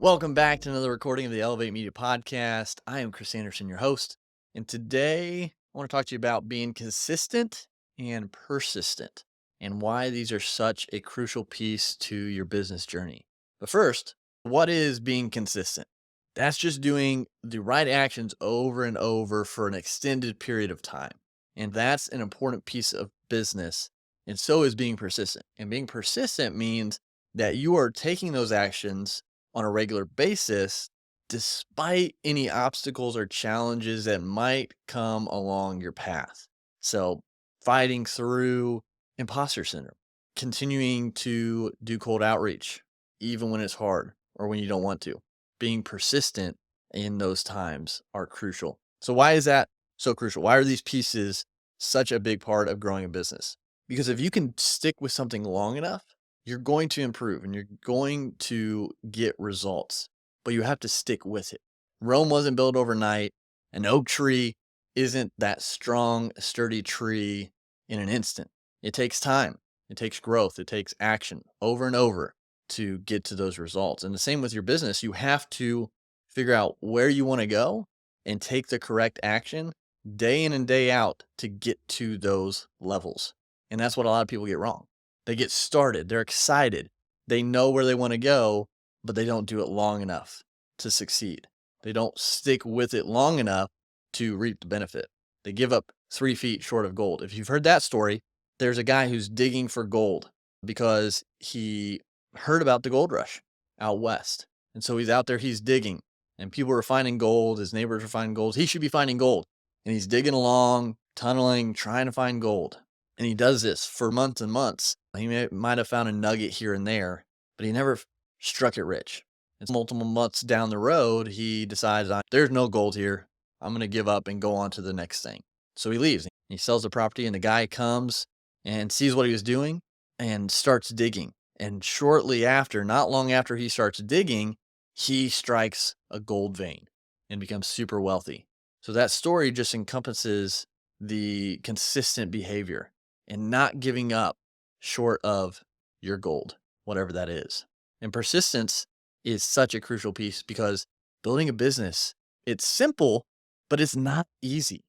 Welcome back to another recording of the Elevate Media Podcast. I am Chris Anderson, your host. And today I want to talk to you about being consistent and persistent and why these are such a crucial piece to your business journey. But first, what is being consistent? That's just doing the right actions over and over for an extended period of time. And that's an important piece of business. And so is being persistent. And being persistent means that you are taking those actions on a regular basis, despite any obstacles or challenges that might come along your path. So, fighting through imposter syndrome, continuing to do cold outreach, even when it's hard or when you don't want to, being persistent in those times are crucial. So, why is that so crucial? Why are these pieces such a big part of growing a business? Because if you can stick with something long enough, you're going to improve and you're going to get results, but you have to stick with it. Rome wasn't built overnight. An oak tree isn't that strong, sturdy tree in an instant. It takes time. It takes growth. It takes action over and over to get to those results. And the same with your business. You have to figure out where you want to go and take the correct action day in and day out to get to those levels. And that's what a lot of people get wrong. They get started, they're excited, they know where they want to go, but they don't do it long enough to succeed. They don't stick with it long enough to reap the benefit. They give up 3 feet short of gold. If you've heard that story, there's a guy who's digging for gold because he heard about the gold rush out west. And so he's out there, he's digging, and people are finding gold. His neighbors are finding gold. He should be finding gold. And he's digging along, tunneling, trying to find gold. And he does this for months and months. He might have found a nugget here and there, but he never struck it rich. It's multiple months down the road, he decides, there's no gold here. I'm going to give up and go on to the next thing. So he leaves. He sells the property, and the guy comes and sees what he was doing and starts digging. And shortly after, not long after he starts digging, he strikes a gold vein and becomes super wealthy. So that story just encompasses the consistent behavior and not giving up short of your gold, whatever that is. And persistence is such a crucial piece because building a business, it's simple, but it's not easy.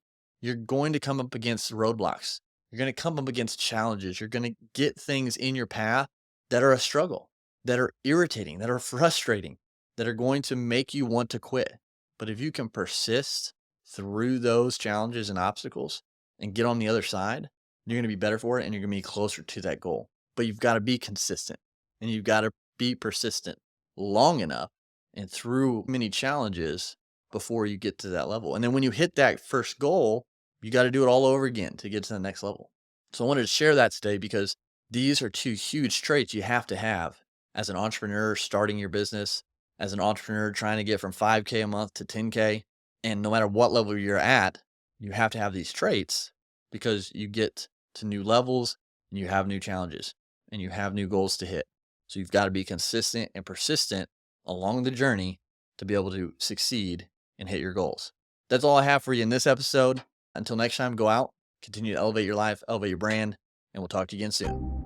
You're going to come up against roadblocks. You're going to come up against challenges. You're going to get things in your path that are a struggle, that are irritating, that are frustrating, that are going to make you want to quit. But if you can persist through those challenges and obstacles and get on the other side, you're going to be better for it and you're going to be closer to that goal. But you've got to be consistent and you've got to be persistent long enough and through many challenges before you get to that level. And then when you hit that first goal, you got to do it all over again to get to the next level. So I wanted to share that today because these are 2 huge traits you have to have as an entrepreneur starting your business, as an entrepreneur trying to get from 5K a month to 10K. And no matter what level you're at, you have to have these traits because you get to new levels and you have new challenges and you have new goals to hit. So you've got to be consistent and persistent along the journey to be able to succeed and hit your goals. That's all I have for you in this episode. Until next time, go out, continue to elevate your life, elevate your brand, and we'll talk to you again soon.